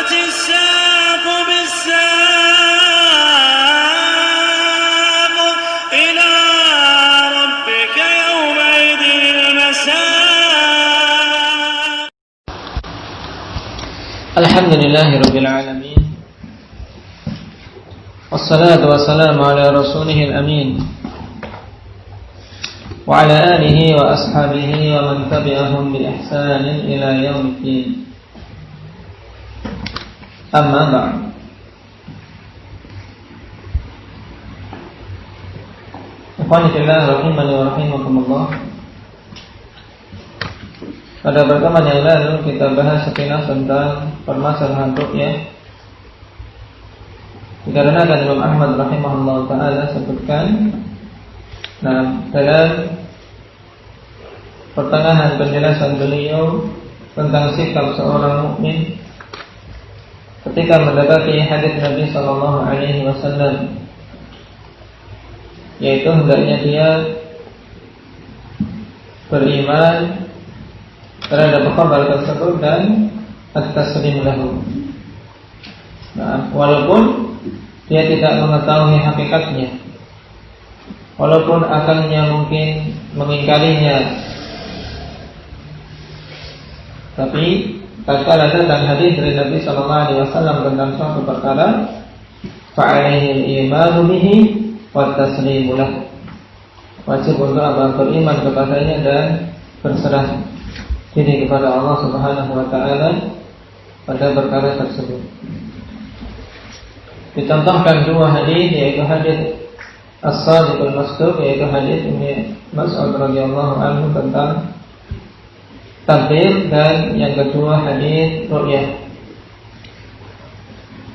والتفت الساق بالساق إلى ربك يومئذ المساق. الحمد لله رب العالمين والصلاة والسلام على رسوله الأمين وعلى آله وأصحابه ومن تبعهم بإحسان إلى يوم الدين. أما بعد. Ikhwani fillah rahimani wa rahimakumullah. Pada pertemuan yang lalu kita bahas sekilas tentang permasalahan ru'yah. Dikarenakan Imam Ahmad rahimahullah ta'ala sebutkan dalam pertengahan penjelasan beliau tentang sikap seorang mukmin ketika mendapati hadis Nabi sallallahu alaihi wasallam, yaitu hendaknya dia beriman terhadap kabar tersebut dan at-taslim lahu. Walaupun dia tidak mengetahui hakikatnya, walaupun akalnya mungkin mengingkarinya, tapi tatkala datang hadis dari Nabi sallallahu alaihi wasallam tentang suatu perkara, fa'alaihi al-imanu bihi wa taslimu lahu. Wajib untuk beriman kepadanya dan berserah diri kepada Allah Subhanahu wa taala pada perkara tersebut. Dicontohkan dua hadis, yaitu hadis As-Sadiqul Masduq, yaitu hadis Ibnu Mas'ud radhiyallahu anhu tentang takdir, dan yang kedua hadis ru'yah.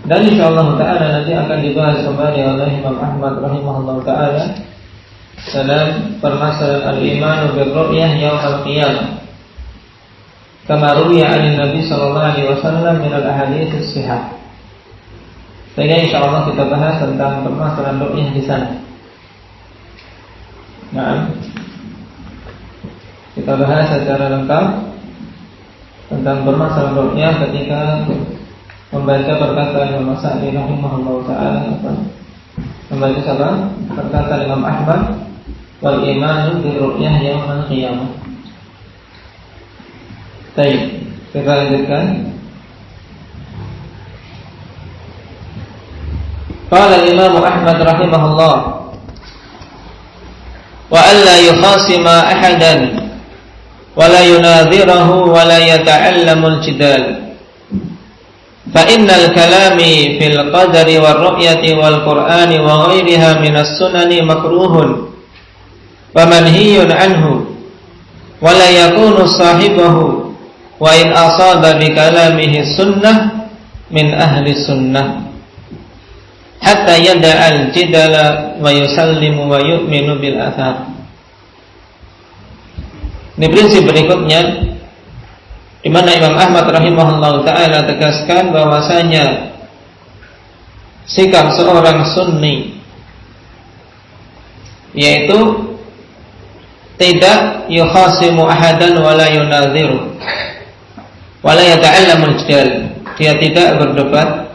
Dan insyaallah taala nanti akan dibahas kembali oleh Imam Ahmad rahimahullah taala dalam permasalahan al-iman bil ru'yah yaumil qiyamah. Kama ruwiya 'an Nabi sallallahu alaihi wasallam min al-ahadits as-sihah. Sehingga insyaallah kita bahas tentang permasalahan ru'yah di sana. Kita bahas secara lengkap tentang permasalahan ru'yah ketika membaca perkataan Imam Sa'di rahimahullah ta'ala, membaca apa? Perkataan Imam Ahmad, wal imanu bi ru'yah yaumil qiyamah. Baik, kita lanjutkan. Qala Imam Ahmad rahimahullah, wa alla yukhasima ahadan wa la yunadhirahu wa la yata'allamul jidal, fa innal kalami fil qadari war ru'yati wal qur'ani wa ghairiha minas sunani makruhun wa manhiyun anhu, wa la yakunu sahibahu wa in asaba bi kalamihi sunnah min ahli sunnah hatta yada'al jidala wa yusallimu wa yu'minu bil athar. Ini prinsip berikutnya, di mana Imam Ahmad rahimahullah ta'ala tegaskan bahwasanya sikap seorang sunni yaitu tidak yukhasimu ahadan wa la yunadhiru wa la yata'allamul jidal. Dia tidak berdebat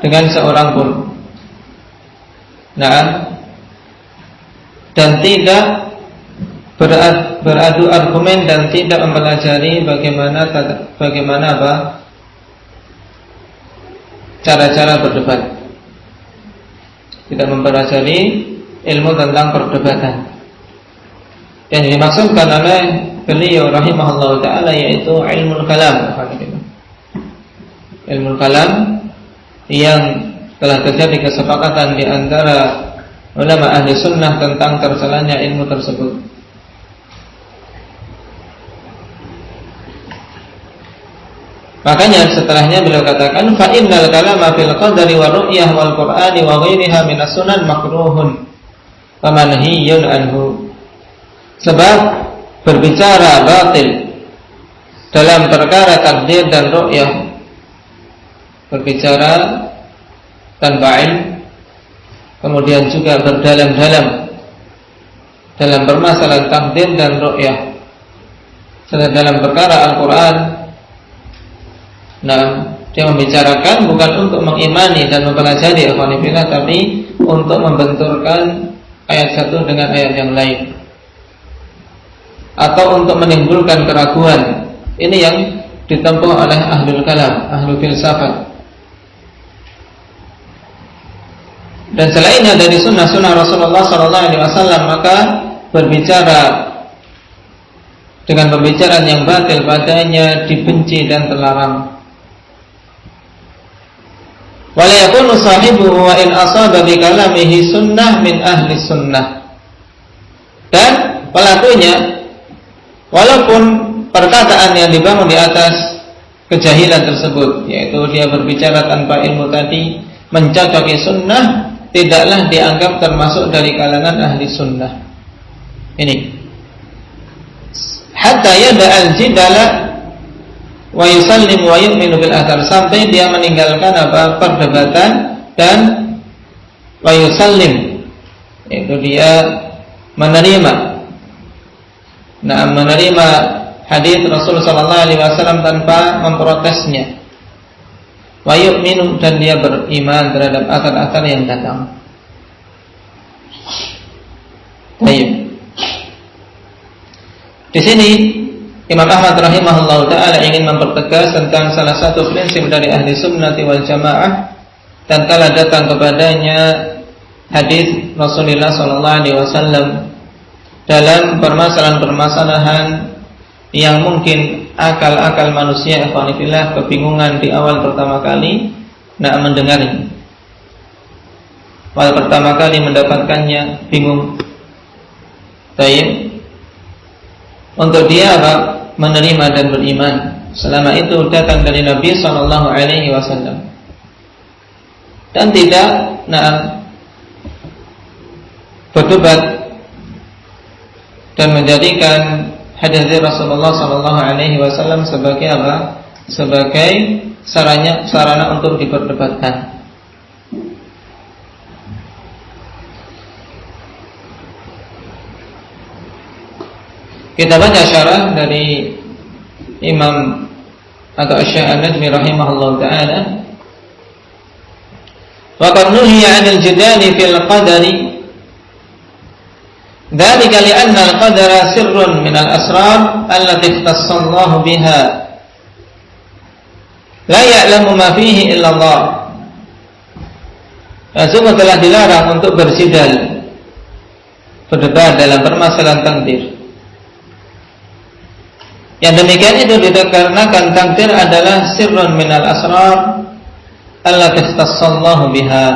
dengan seorang pun, dan tidak beradu argumen dan tidak mempelajari bagaimana cara-cara berdebat. Tidak mempelajari ilmu tentang perdebatan. Yang dimaksudkan oleh beliau rahimahullah ta'ala yaitu ilmu kalam. Ilmu kalam yang telah terjadi kesepakatan di antara ulama ahli sunnah tentang tercelanya ilmu tersebut. Makanya setelahnya beliau katakan, fa innal kalama fil qadari wa ru'yah wal qur'ani wa ghairiha minas sunan makruhun wa manhiyun anhu. Sebab berbicara batil dalam perkara takdir dan ru'yah, berbicara tanpa ilmu, kemudian juga berdalam-dalam dalam permasalahan takdir dan ru'yah, sedang dalam perkara Al-Quran Nah, dia membicarakan bukan untuk mengimani dan mempelajari ikhwanifillah, tapi untuk membenturkan ayat satu dengan ayat yang lain, atau untuk menimbulkan keraguan. Ini yang ditempuh oleh ahlul kalam, ahlul filsafat. Dan selainnya dari sunnah-sunnah Rasulullah SAW, maka berbicara dengan pembicaraan yang batil padanya dibenci dan terlarang. Wala yakunu sahibuhu wa in asaba bi kalamihi sunnah min ahli sunnah. Dan pelakunya, walaupun perkataan yang dibangun di atas kejahilan tersebut, yaitu dia berbicara tanpa ilmu tadi, mencocoki sunnah, tidaklah dianggap termasuk dari kalangan ahli sunnah. Ini hatta yada'al jidala wa yusallim wa yu'minu bil athar, sampai dia meninggalkan perdebatan dan wa yusallim, yaitu dia menerima hadis Rasulullah SAW tanpa memprotesnya. Wa yu'minu, dan dia beriman terhadap athar-athar yang datang. Baik. Di sini Imam Ahmad rahimahullah ta'ala ingin mempertegas tentang salah satu prinsip dari ahli sunnati wal jamaah tatkala datang kepadanya hadis Rasulullah SAW dalam permasalahan-permasalahan yang mungkin akal-akal manusia ikhwanifillah kebingungan di awal pertama kali mendengarnya. Awal pertama kali mendapatkannya bingung. Baik. Untuk dia menerima dan beriman. Selama itu datang dari Nabi SAW dan tidak berdebat dan menjadikan hadis Rasulullah SAW sebagai apa? Sebagai sarana untuk diperdebatkan. Kita baca syarah dari Imam atau Syekh An-Najmi rahimahullah ta'ala. Wa qad nuhiya 'anil jidali fil qadari dzalika li anna al-qadara sirrun min al-asrar allati ikhtassa Allah biha la ya'lamu ma fihi illa Allah. Sungguh telah dilarang untuk bersidal, berdebat dalam permasalahan takdir. Yang demikian itu dikarenakan takdir adalah sirrun minal asrar allati ikhtassallahu biha.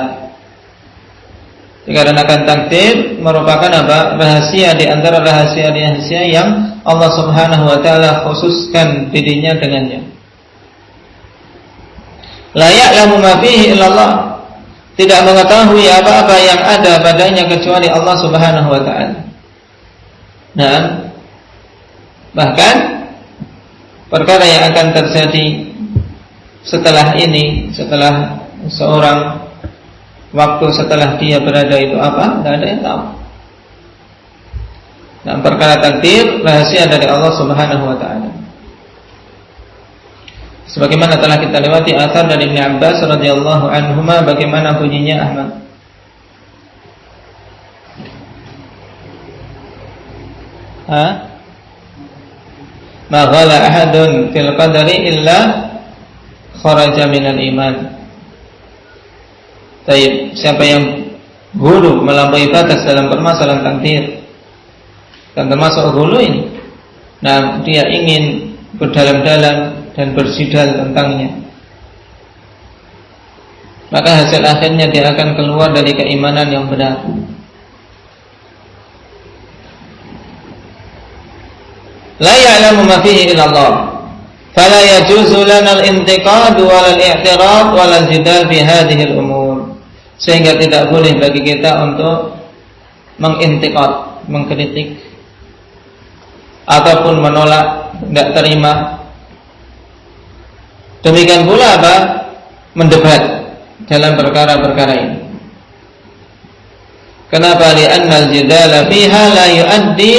Dikarenakan takdir merupakan apa? Rahasia di antara rahasia-rahasia yang Allah Subhanahu wa taala khususkan dirinya dengannya. La ya'lamu ma fihi illallah. Tidak mengetahui apa-apa yang ada padanya kecuali Allah Subhanahu wa taala. Nah, bahkan perkara yang akan terjadi setelah ini, setelah seorang waktu setelah dia berada itu apa? Tidak ada yang tahu. Dan perkara takdir rahasia dari Allah Subhanahu wa taala. Sebagaimana telah kita lewati athar dari Ibnu Abbas radhiyallahu anhuma, bagaimana bunyinya Ahmad. Ma ghala ahadun fil qadari illa kharaja minal iman. Baik, siapa yang gulu melampaui batas dalam permasalahan takdir, dan termasuk gulu ini, nah dia ingin berdalam-dalam dan bersidal tentangnya, maka hasil akhirnya dia akan keluar dari keimanan yang benar. La ya'lamu ma fihi illallah, fala yajuzu lana al-intiqad wal i'tirad wal jidal fi hadhihi al-umur. Sehingga tidak boleh bagi kita untuk mengintiqad, mengkritik ataupun menolak, tidak terima. Demikian pula apa? Mendebat dalam perkara-perkara ini. Kenapa? Li'anna al-jidala fiha la yuaddi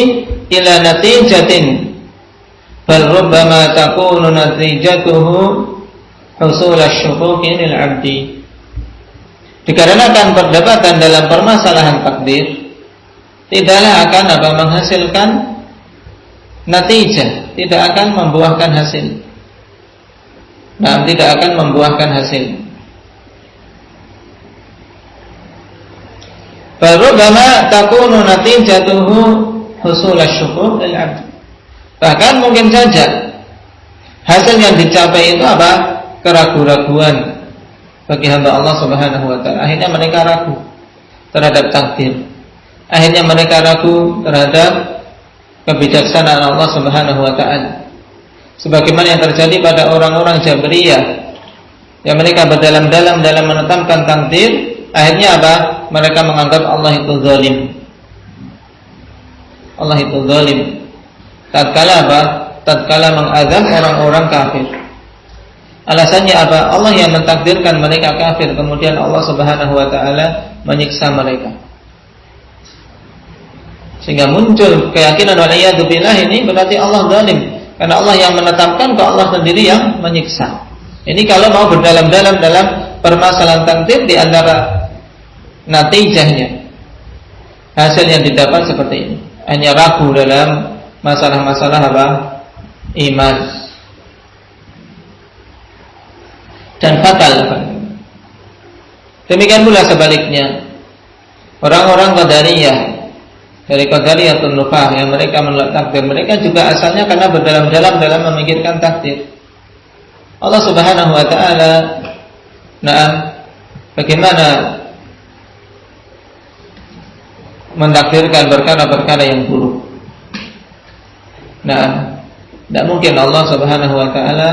ila natijatin, bal rubbama takunu natijatuhu husul asy-syukuki lil 'abdi. Dikarenakan perdebatan dalam permasalahan takdir tidaklah akan menghasilkan natijah, tidak akan membuahkan hasil. Tidak akan membuahkan hasil. Farubbama takunu natijatuhu husul asy-syukuk lil 'abdi. Bahkan mungkin saja hasil yang dicapai itu apa? Keraguan-raguan bagi hamba Allah Subhanahu wa taala. Akhirnya mereka ragu terhadap takdir. Akhirnya mereka ragu terhadap kebijaksanaan Allah Subhanahu wa taala. Sebagaimana yang terjadi pada orang-orang Jabriyah yang mereka berdalam-dalam dalam menetapkan takdir, akhirnya apa? Mereka menganggap Allah itu zalim. Allah itu zalim. Tatkala apa? Tatkala mengazab orang-orang kafir. Alasannya apa? Allah yang mentakdirkan mereka kafir, kemudian Allah Subhanahu wa taala menyiksa mereka. Sehingga muncul keyakinan waliyadu billah ini berarti Allah zalim, karena Allah yang menetapkan, kok Allah sendiri yang menyiksa. Ini kalau mau berdalam-dalam dalam permasalahan takdir, di antara natijahnya hasil yang didapat seperti ini. Hanya ragu dalam masalah-masalah apa? Iman. Dan fatal. Demikian pula sebaliknya, orang-orang Qadariyah dari Qadariyatun Nufah yang mereka menolak takdir, mereka juga asalnya karena berdalam-dalam dalam memikirkan takdir. Allah Subhanahu wa taala bagaimana mentakdirkan perkara-perkara yang buruk. Tidak mungkin Allah Subhanahu wa taala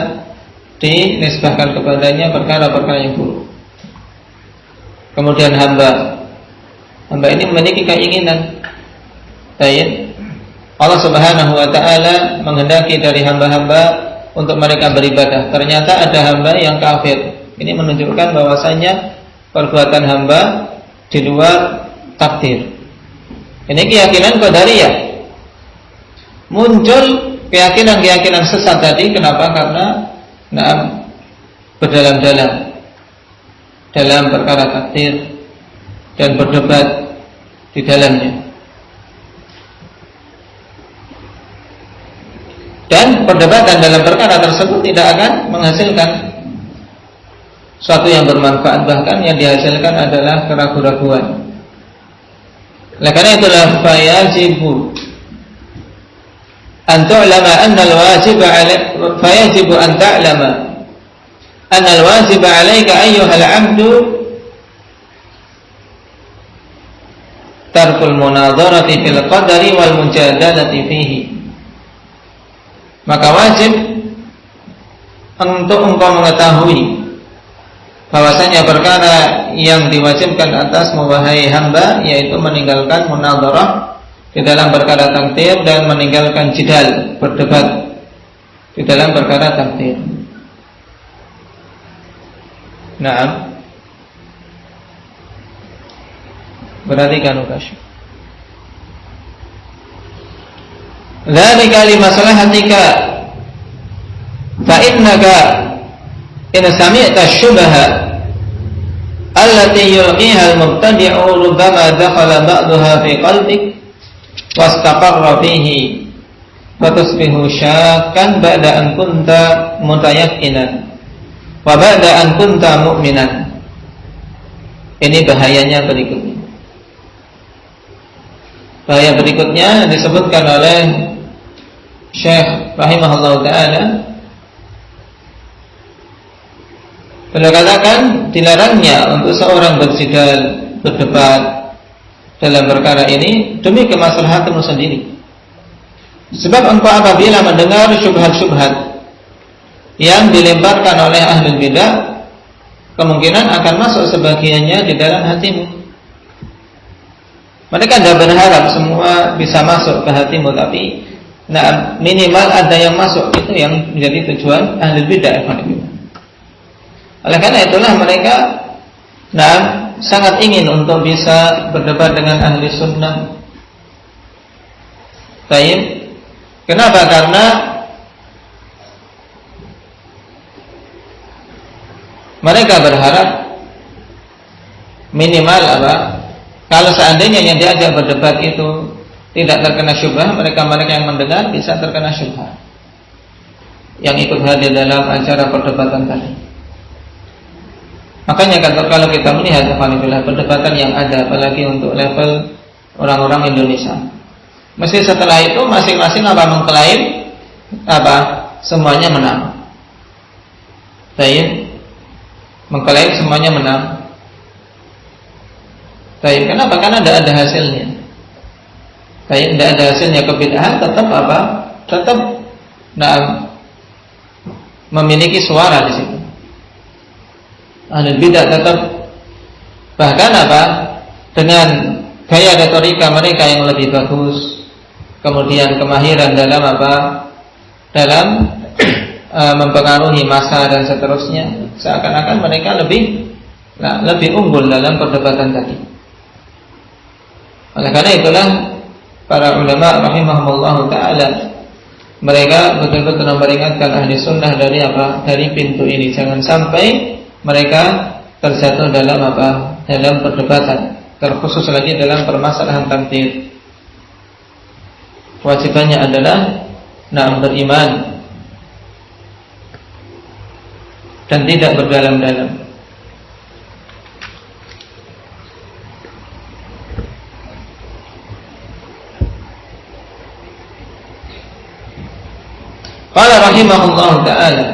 dinisbahkan kepadanya perkara-perkara yang buruk. Kemudian hamba ini memiliki keinginan, baik, Allah Subhanahu wa taala menghendaki dari hamba-hamba untuk mereka beribadah. Ternyata ada hamba yang kafir. Ini menunjukkan bahwasanya perbuatan hamba di luar takdir. Ini keyakinan Qadariyah. Muncul keyakinan-keyakinan sesat tadi. Kenapa? Karena berdalam-dalam dalam perkara takdir dan berdebat di dalamnya. Dan perdebatan dalam perkara tersebut tidak akan menghasilkan suatu yang bermanfaat, bahkan yang dihasilkan adalah keraguan-raguan. Oleh karena itulah fayajibu an ta'lama anna al-wajiba 'alaika, fayajibu an ta'lama anna al-wajiba 'alaika ayyuhal 'abdu tarkul munadharati fil qadari wal mujadalati fihi. Maka wajib untuk engkau mengetahui bahwasanya perkara yang diwajibkan atasmu wahai hamba, yaitu meninggalkan munadharah di dalam perkara takdir dan meninggalkan jidal, berdebat di dalam perkara takdir. Perhatikan ukasy. Dzalika limaslahatika fa innaka in sami'ta syubha allati yulqiha al-mubtadi'u rubbama dakhala ba'daha fi qalbik wastaqarra fihi fatusbihu syakkan ba'da an kunta mutayaqqinan wa ba'da an kunta mu'minan. Ini bahayanya berikutnya. Bahaya berikutnya disebutkan oleh Syekh rahimahullah ta'ala. Beliau katakan dilarangnya untuk seorang berjidal, berdebat dalam perkara ini demi kemaslahatanmu sendiri. Sebab engkau apabila mendengar syubhat-syubhat yang dilemparkan oleh ahli bidah, kemungkinan akan masuk sebagiannya di dalam hatimu. Mereka tidak berharap semua bisa masuk ke hatimu, tapi minimal ada yang masuk. Itu yang menjadi tujuan ahli bidah. Oleh karena itulah mereka sangat ingin untuk bisa berdebat dengan ahli sunnah. Baik. Kenapa? Karena mereka berharap minimal apa? Kalau seandainya yang diajak berdebat itu tidak terkena syubhat, mereka yang mendengar bisa terkena syubhat. Yang ikut hadir dalam acara perdebatan tadi. Makanya kalau kita melihat perdebatan yang ada, apalagi untuk level orang-orang Indonesia, mesti setelah itu masing-masing mengklaim semuanya menang. Baik, mengklaim semuanya menang. Baik, kenapa? Karena tidak ada hasilnya. Baik, tidak ada hasilnya, kebid'ahan tetap tetap memiliki suara di situ. Ahlul bidah tetap, bahkan dengan gaya retorika mereka yang lebih bagus, kemudian kemahiran dalam dalam mempengaruhi massa dan seterusnya, seakan-akan mereka lebih unggul dalam perdebatan tadi. Oleh karena itulah para ulama rahimahumullah taala, mereka betul-betul memperingatkan ahli sunnah dari pintu ini, jangan sampai mereka terjatuh dalam dalam perdebatan, terkhusus lagi dalam permasalahan takdir. Kewajibannya adalah beriman dan tidak berdalam-dalam. Qala rahimahullah ta'ala,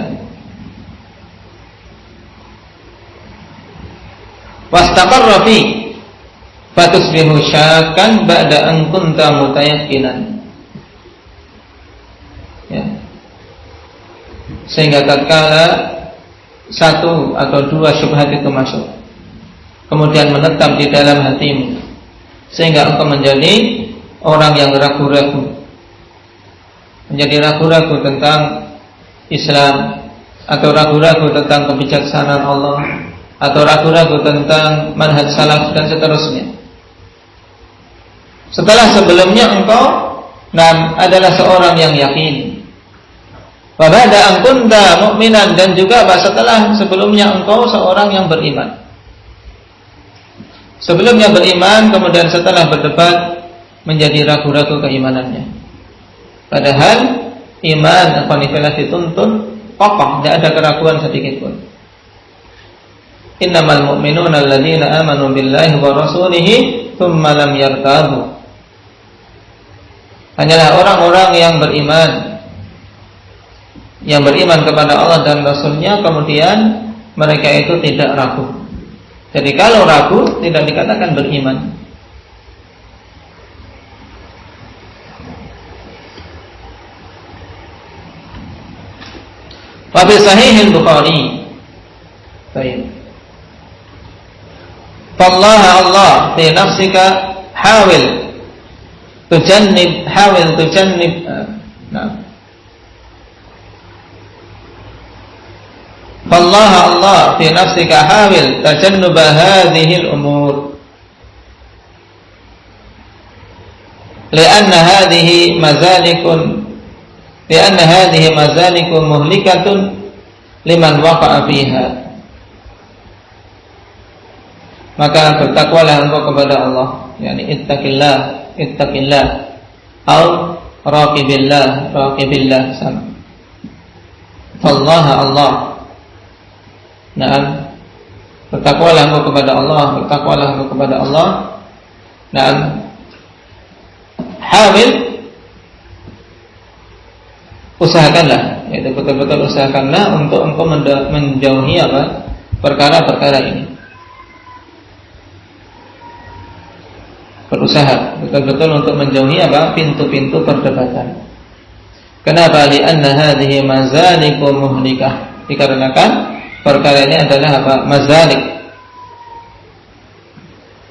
wastaqarra fi fatusbihu syakkan ba'da an kunta mutayaqqinan. Ya. Sehingga tatkala satu atau dua syubhat itu masuk, kemudian menetap di dalam hatimu, sehingga engkau menjadi orang yang ragu-ragu, menjadi ragu-ragu tentang Islam, atau ragu-ragu tentang kebijaksanaan Allah, atau ragu-ragu tentang manhaj salaf dan seterusnya. Setelah sebelumnya engkau adalah seorang yang yakin. Wa ba'da an kunta mu'minan, dan juga setelah sebelumnya engkau seorang yang beriman. Sebelumnya beriman, kemudian setelah berdebat menjadi ragu-ragu keimanannya. Padahal iman dituntun kokoh, tidak ada keraguan sedikit pun. Innamal mu'minuna alladzina amanu billahi wa rasulihi tsumma lam yartabu. Hanyalah orang-orang yang beriman kepada Allah dan Rasulnya, kemudian mereka itu tidak ragu. Jadi kalau ragu tidak dikatakan beriman. Wa bi sahih al-Bukhari. Baik. Allah fi nafsika hawil tujannib Allah fi nafsika hawil tajannuba hadhihi al-umur lianna hadhihi mazalikun muhlikatun liman waqa'a fiha. Maka bertakwalah engkau kepada Allah, yakni ittaqillah atau raqibillah sama. Allah. Naam. Bertakwalah engkau kepada Allah. Naam. Hawil, usahakanlah, yaitu betul-betul usahakanlah untuk engkau menjauhi perkara-perkara ini. Berusaha betul-betul untuk menjauhi pintu-pintu perdebatan. Kenapa? Li'anna hadhihi mazaliku muhlikah. Dikarenakan perkara ini adalah mazalik,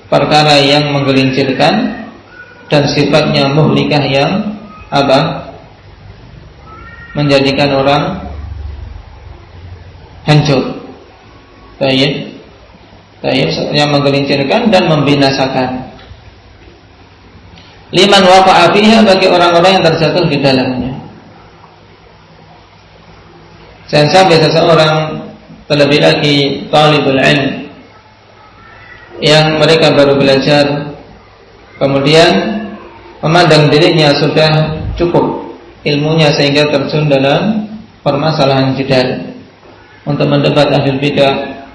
perkara yang menggelincirkan dan sifatnya muhlikah, yang menjadikan orang hancur. Baik, yang menggelincirkan dan membinasakan. Liman waqa'a fiha, bagi orang-orang yang terjatuh di dalamnya. Jangan sampai seseorang terlebih lagi talibul ilm yang mereka baru belajar, kemudian memandang dirinya sudah cukup ilmunya sehingga terjun dalam permasalahan jidal untuk mendebat ahlul bidah.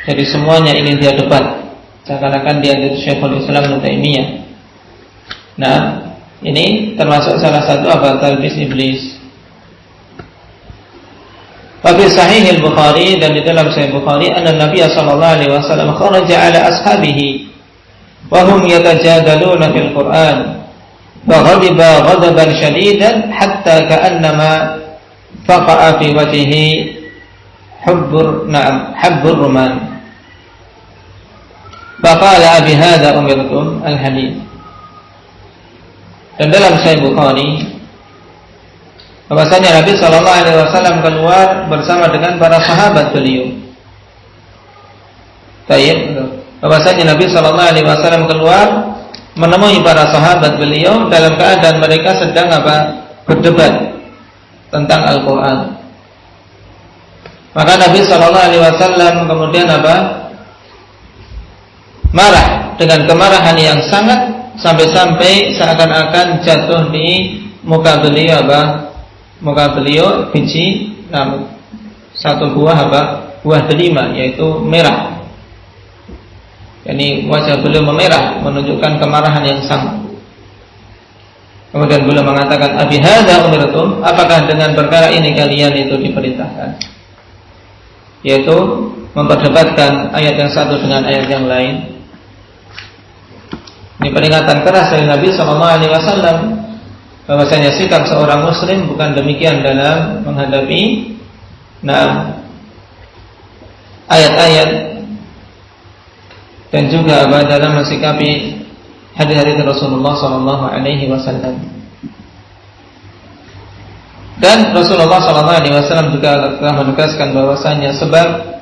Jadi semuanya ingin dia debat, seakan-akan dia jadi Syekhul Islam Ibnu Taimiyah. Nah, ini termasuk salah satu talbis iblis. Fi Sahih Al-Bukhari, dan di dalam Sahih Bukhari, anna Nabi sallallahu alaihi wasallam kharaja ala ashabihi wa hum yatajadaluna fil Qur'an. Wa ghadiba ghadaban shadidan hatta ka'annama faqa'a fi wajhihi hubbur ruman. Faqala bi hadza umirtum al-hadith. Dan dalam Sahih Bukhari bahwasanya Nabi sallallahu alaihi wasallam keluar bersama dengan para sahabat beliau. Bahwasanya Nabi sallallahu alaihi wasallam keluar menemui para sahabat beliau dalam keadaan mereka sedang berdebat tentang Al-Qur'an. Maka Nabi sallallahu alaihi wasallam kemudian marah dengan kemarahan yang sangat, sampai-sampai seakan-akan jatuh di muka beliau biji satu buah delima, yaitu merah. Yani wajah beliau memerah menunjukkan kemarahan yang sangat. Kemudian beliau mengatakan, abi hadza umirtum, apakah dengan perkara ini kalian itu diperintahkan, yaitu memperdebatkan ayat yang satu dengan ayat yang lain. Ini peringatan keras dari Nabi SAW bahwasanya sikap seorang muslim bukan demikian dalam menghadapi ayat-ayat dan juga dalam mensikapi hadis-hadis Rasulullah SAW. Dan Rasulullah SAW juga telah menegaskan bahwasanya sebab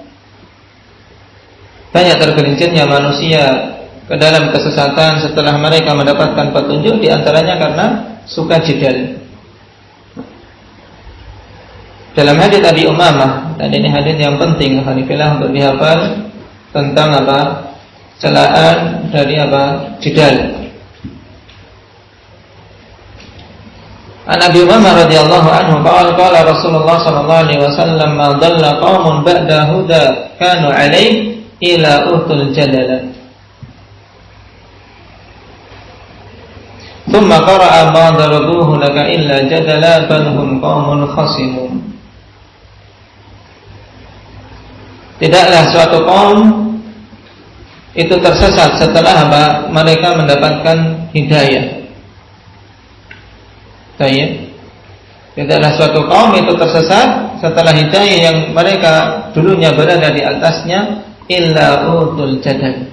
banyak tergelincirnya manusia ke dalam kesesatan setelah mereka mendapatkan petunjuk, diantaranya karena suka jidal. Dalam hadis Abi Umamah, dan ini hadis yang penting alhamdulillah untuk dihafal, tentang celaan dari jidal. An Abi Umamah radhiyallahu anhu qala Rasulullah sallallahu alaihi wasallam, ma dhalla qaumun ba'da huda kanu alaihi ila utul jadalah. ثم قرأ ما ضربوه لك إلا جدلا بل هم قوم خصمون. Tidaklah suatu kaum itu tersesat setelah mereka mendapatkan hidayah. Tidaklah suatu kaum itu tersesat setelah hidayah yang mereka dulunya berada di atasnya, illa utul jadal,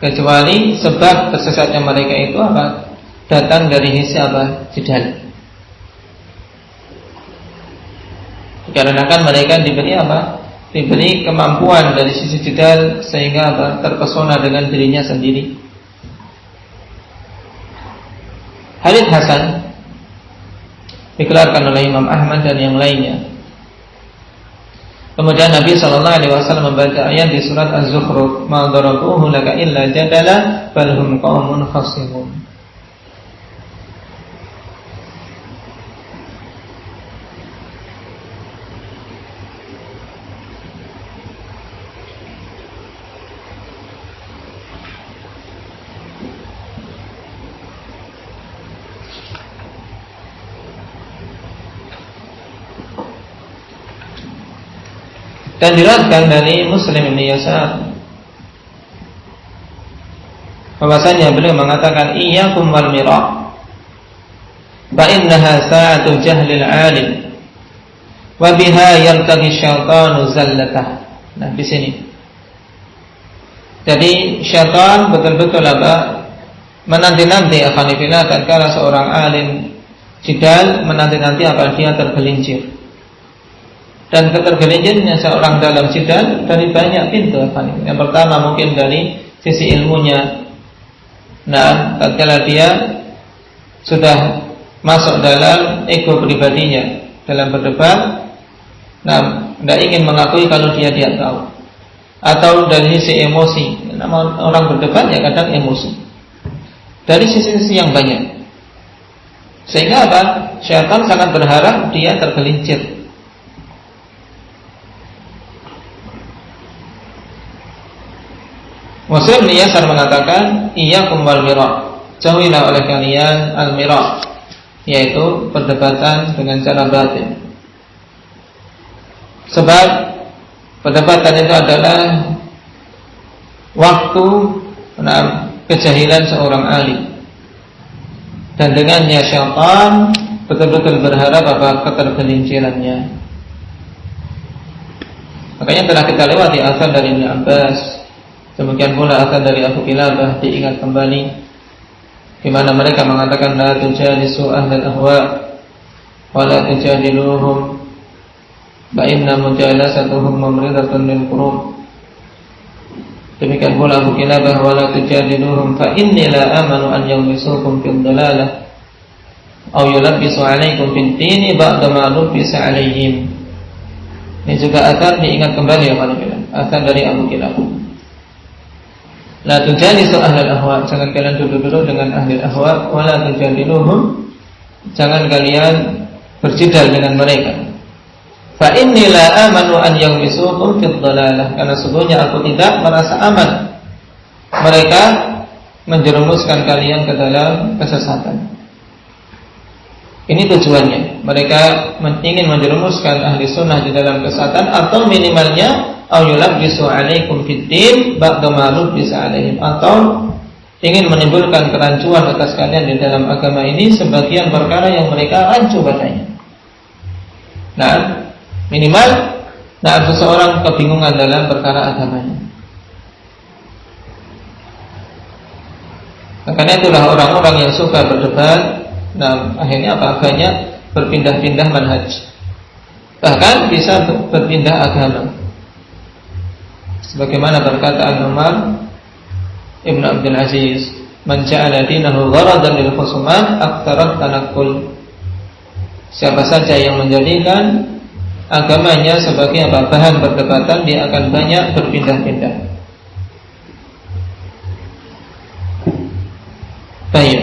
kecuali sebab tersesatnya mereka itu datang dari sisi jidal. Dikarenakan mereka diberi kemampuan dari sisi jidal sehingga terpesona dengan dirinya sendiri. Hadits hasan dikeluarkan oleh Imam Ahmad dan yang lainnya. Kemudian Nabi SAW membaca ayat di surat Az-Zukhruf, ma darabuhu laka illa jadala bal hum qaumun khasimun. Dan diriwayatkan dari Muslim bin Yasar bahwasanya beliau mengatakan, iyyakum wal mirah fa innaha sa'atu jahlil 'alim wa biha yartaqi syaitanu zallatah. Nah, di sini jadi syaitan betul-betul menanti-nanti akanifillah tatkala seorang alim jidal menanti-nanti dia tergelincir. Dan ketergelincirnya seorang dalam jidal dari banyak pintu. Yang pertama mungkin dari sisi ilmunya. Nah, tatkala dia sudah masuk dalam ego pribadinya dalam berdebat, tidak ingin mengakui kalau dia tahu, atau dari sisi emosi. Orang berdebat ya kadang emosi dari sisi-sisi yang banyak, sehingga apa? Syaitan sangat berharap dia tergelincir. Muslim Yasar mengatakan, iyyakum wal mira', jauhilah oleh kalian al-mira', yaitu perdebatan dengan cara batin. Sebab perdebatan itu adalah waktu kejahilan seorang alim, dan dengannya syaitan betul-betul berharap ketergelincirannya. Makanya telah kita lewati asal dari Ibnu Abbas, demikian pula asal dari Abu Kilabah diingat kembali, di mana mereka mengatakan la tujalisu ahlal ahwa wa la tujadiluhum fa inna mujalasatuhum mamridatun lil qulub. Demikian pula Abu Kilabah wa la tujadiluhum fa inni la amanu an yumisukum fid dalalah aw yulabbisu alaikum fid dini ba'da ma lubisa alaihim. Ini juga akan diingat kembali ya para ulama, akan dari Abu Kilabah. La tujalisu ahlal ahwa, jangan kalian duduk-duduk dengan ahli ahwa, wa la tujadiluhum, jangan kalian berjidal dengan mereka. Fa inni la amanu an yumisukum fid dalalah, karena sesungguhnya aku tidak merasa aman mereka menjerumuskan kalian ke dalam kesesatan. Ini tujuannya, mereka ingin menjerumuskan ahli sunnah di dalam kesesatan, atau minimalnya au yulabbisu alaikum fiddin ba'da ma lubisa alaihim, atau ingin menimbulkan kerancuan atas kalian di dalam agama ini sebagian perkara yang mereka rancu padanya. Minimal seseorang kebingungan dalam perkara agamanya. Karena itulah orang-orang yang suka berdebat, akhirnya banyak berpindah-pindah manhaj, bahkan bisa berpindah agama. Sebagaimana perkataan Umar Ibn Abdul Aziz, man ja'ala dinahu gharadan lil khusumat aktarat tanakkul, siapa saja yang menjadikan agamanya sebagai bahan perdebatan, dia akan banyak berpindah-pindah. Baik.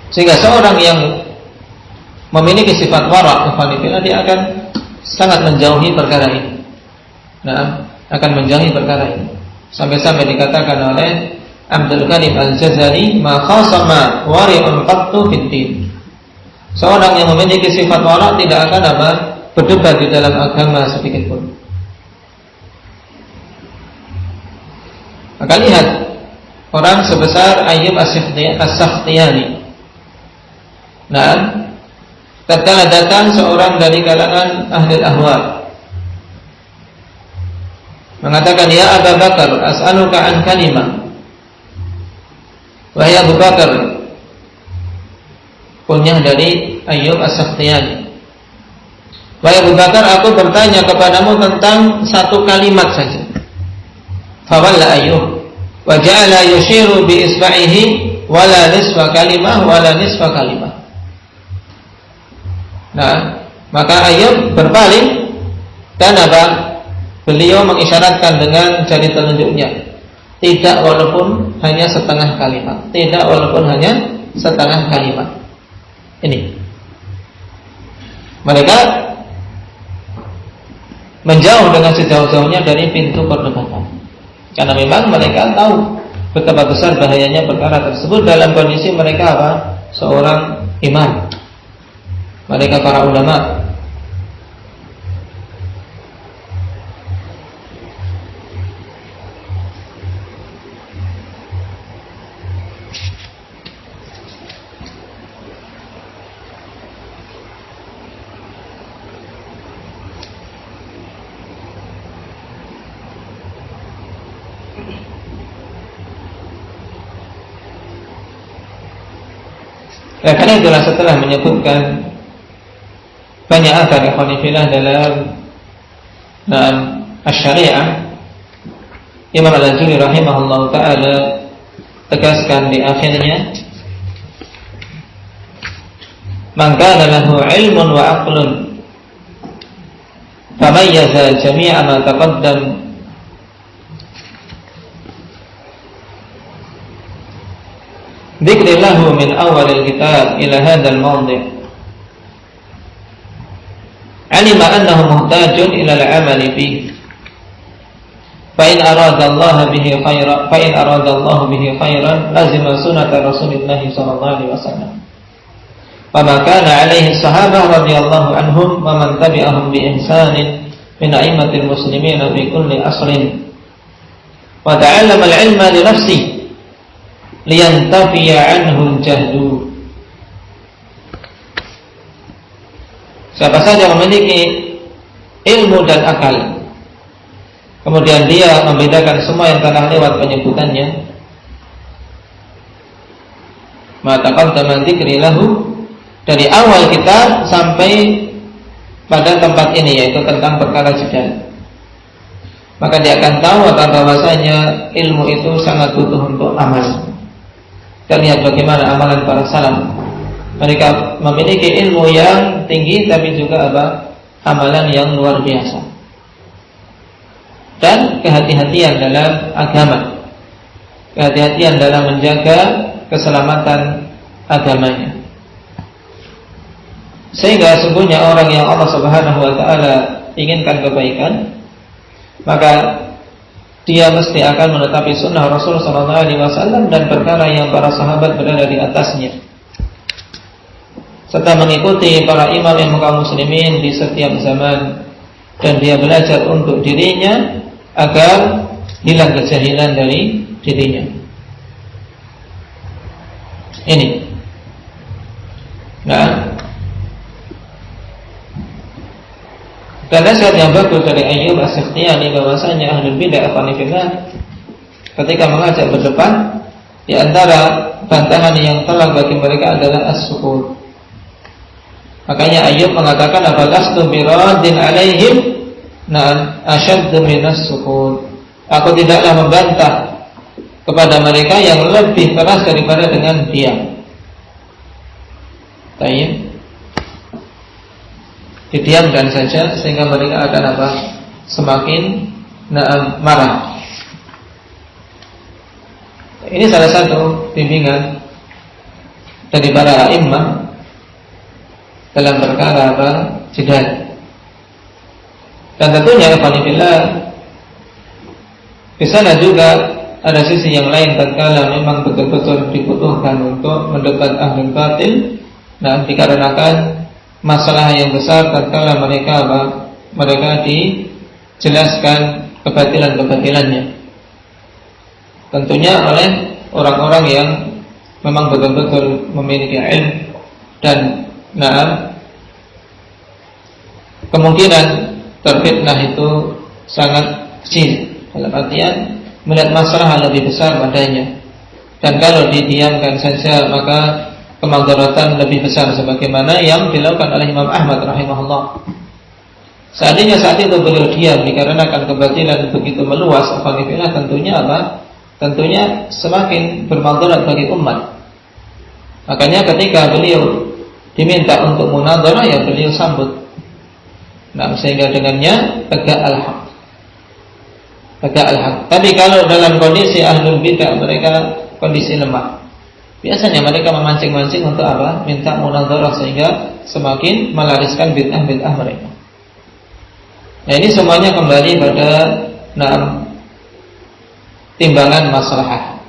Sehingga seorang yang memiliki sifat wara', dia akan sangat menjauhi perkara ini. Akan menjauhi perkara ini. Sampai-sampai dikatakan oleh Abdul Karim Al-Jazari, ma khasama wari'un qattu fid-din. Seorang yang memiliki sifat wara' tidak akan berdebat di dalam agama sedikit pun. Maka lihat orang sebesar Ayyub As-Sakhtiyani. Tatkala datang seorang dari kalangan ahli ahwa mengatakan, ya Abu Bakar, as'aluka an kalimah. Wahai Abu Bakar, kunyah dari Ayyub As-Sakhtiyani. Wahai Abu Bakar, aku bertanya kepadamu tentang satu kalimat saja. Fawalla Ayyub wa ja'ala yushiru bi isba'ihi wala nisfa kalimah wala nisfa kalimah. Maka Ayyub berpaling dan beliau mengisyaratkan dengan jari telunjuknya, tidak walaupun hanya setengah kalimat, tidak walaupun hanya setengah kalimat. Ini mereka menjauh dengan sejauh-jauhnya dari pintu perdebatan, karena memang mereka tahu betapa besar bahayanya perkara tersebut dalam kondisi mereka seorang imam, mereka para ulama. Karena itulah setelah menyebutkan banyak akar ikhwanifillah dalam syariah, Imam Al-Juri rahimahullah ta'ala tegaskan di akhirnya, man kana lahu ilmun wa aqlun famayyaza jami'a ma taqaddam dzikrillahu min awalil kitab ila hadzal mawdi' alima annahu muhtajun ila al-amali fihi fa in arada Allah bihi khairan lazima sunnata Rasulillah sallallahu alaihi wasallam wa ma kana alaihi sahabah radhiyallahu anhum wa man tabi'ahum bi ihsanin min a'immatil muslimin fi kulli asrin wa ta'allama al-ilma li nafsihi liyantafiya anhu al-jahdu. Siapa saja memiliki ilmu dan akal, kemudian dia membedakan semua yang telah lewat penyebutannya, maka qaddaman dzikri lahu, dari awal kita sampai pada tempat ini, yaitu tentang perkara jidal, maka dia akan tahu bahwasanya ilmu itu sangat butuh untuk amal. Dan lihat bagaimana amalan para salaf, mereka memiliki ilmu yang tinggi tapi juga amalan yang luar biasa, dan kehati-hatian dalam agama, kehati-hatian dalam menjaga keselamatan agamanya. Sehingga sesungguhnya orang yang Allah Subhanahu wa taala inginkan kebaikan, maka dia mesti akan menetapi sunnah Rasul sallallahu alaihi wasallam dan perkara yang para sahabat berada di atasnya, serta mengikuti para imam kaum muslimin di setiap zaman, dan dia belajar untuk dirinya agar hilang kejahilan dari dirinya. Ini. Nah, dan nasihat yang bagus dari Ayyub As-Sikhtiyani bahwasanya ahlul bidah ketika mengajak berdebat, di antara bantahan yang telak bagi mereka adalah as-sukut. Makanya Ayyub mengatakan, "Afalastu biradin alaihim na ashaddu minas sukut." Aku tidaklah membantah kepada mereka yang lebih keras daripada dengan diam. Baik. Didiamkan saja sehingga mereka akan semakin marah. Ini salah satu bimbingan dari para a'immah dalam perkara jidal. Dan tentunya alhamdulillah di sana juga ada sisi yang lain, tatkala memang betul-betul dibutuhkan untuk mendebat ahlul batil, dan dikarenakan masalah yang besar tatkala mereka dijelaskan kebatilan-kebatilannya, tentunya oleh orang-orang yang memang betul-betul memiliki ilmu, dan kemungkinan terfitnah itu sangat kecil, dalam artian melihat masalah lebih besar padanya, dan kalau didiamkan saja maka kemadaratan lebih besar, sebagaimana yang dilakukan oleh Imam Ahmad rahimahullah. Seandainya saat itu beliau diam dikarenakan kebatilan begitu meluas, tentunya semakin bermadarat bagi umat. Makanya ketika beliau diminta untuk munadharah, ya beliau sambut. Sehingga dengannya tegak al-haq. Tapi kalau dalam kondisi ahlul bidah, mereka kondisi lemah, biasanya mereka memancing-mancing untuk minta munadharah, sehingga semakin melariskan bid'ah-bid'ah mereka. Nah, ini semuanya kembali pada timbangan maslahah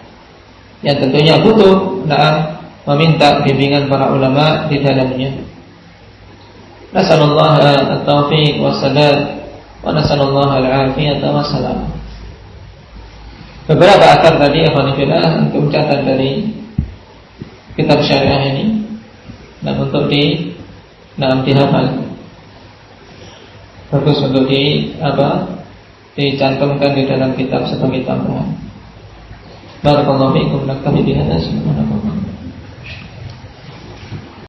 yang tentunya butuh meminta bimbingan para ulama di dalamnya. Nasallallahu at-taufiq was-sadad wa nasallallahu al-afiyata was-salam. Beberapa akar tadi alhamdulillah untuk catatan dari kitab syariah ini, dan untuk dihafal, bagus untuk dicantumkan di dalam kitab sebagai tambahan. Barakallahu fiikum, naktafi bihadza, subhanallahi.